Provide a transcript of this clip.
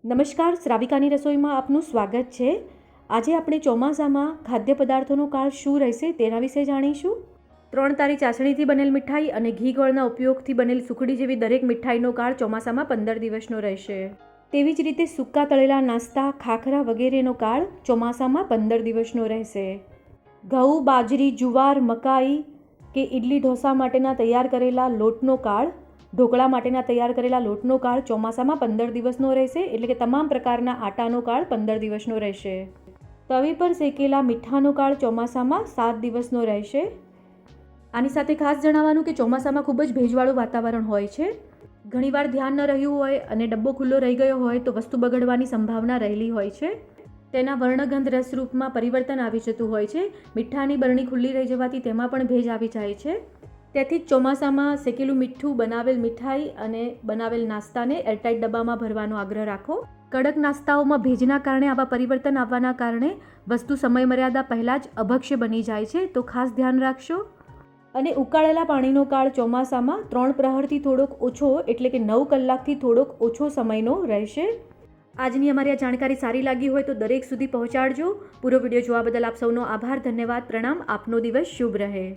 નમસ્કાર, શ્રાવિકાની રસોઈમાં આપનું સ્વાગત છે। આજે આપણે ચોમાસામાં ખાદ્ય પદાર્થોનો કાળ શું રહેશે તેના વિશે જાણીશું। 3 તારી ચાસણીથી બનેલ મીઠાઈ અને ઘી ગોળના ઉપયોગથી બનેલ સુખડી જેવી દરેક મીઠાઈનો કાળ ચોમાસામાં 15 દિવસનો રહેશે। તેવી જ રીતે સૂકા તળેલા નાસ્તા, ખાખરા વગેરેનો કાળ ચોમાસામાં 15 દિવસનો રહેશે। ઘઉં, બાજરી, જુવાર, મકાઈ કે ઇડલી ઢોસા માટેના તૈયાર કરેલા લોટનો કાળ, ઢોકળા માટેના તૈયાર કરેલા લોટનો કાળ ચોમાસામાં 15 દિવસનો રહેશે, એટલે કે તમામ પ્રકારના આટાનો કાળ 15 દિવસનો રહેશે। તવી પર શેકેલા મીઠાનો કાળ ચોમાસામાં 7 દિવસનો રહેશે। આની સાથે ખાસ જણાવવાનું કે ચોમાસામાં ખૂબ જ ભેજવાળું વાતાવરણ હોય છે। ઘણીવાર ધ્યાન ન રહ્યું હોય અને ડબ્બો ખુલ્લો રહી ગયો હોય તો વસ્તુ બગડવાની સંભાવના રહેલી હોય છે। તેના વર્ણગંધ રસરૂપમાં પરિવર્તન આવી જતું હોય છે। મીઠાની બરણી ખુલ્લી રહી જવાથી તેમાં પણ ભેજ આવી જાય છે। તેથી જ ચોમાસામાં શેકેલું મીઠું, બનાવેલ મીઠાઈ અને બનાવેલ નાસ્તાને એરટાઇટ ડબ્બામાં ભરવાનો આગ્રહ રાખો। કડક નાસ્તાઓમાં ભેજના કારણે આવા પરિવર્તન આવવાના કારણે વસ્તુ સમયમર્યાદા પહેલાં જ અભક્ષ્ય બની જાય છે, તો ખાસ ધ્યાન રાખશો। અને ઉકાળેલા પાણીનો કાળ ચોમાસામાં 3 પ્રહરથી થોડોક ઓછો, એટલે કે 9 કલાકથી થોડોક ઓછો સમયનો રહેશે। આજની અમારી આ જાણકારી સારી લાગી હોય તો દરેક સુધી પહોંચાડજો। પૂરો વિડીયો જોવા બદલ આપ સૌનો આભાર, ધન્યવાદ, પ્રણામ। આપનો દિવસ શુભ રહે।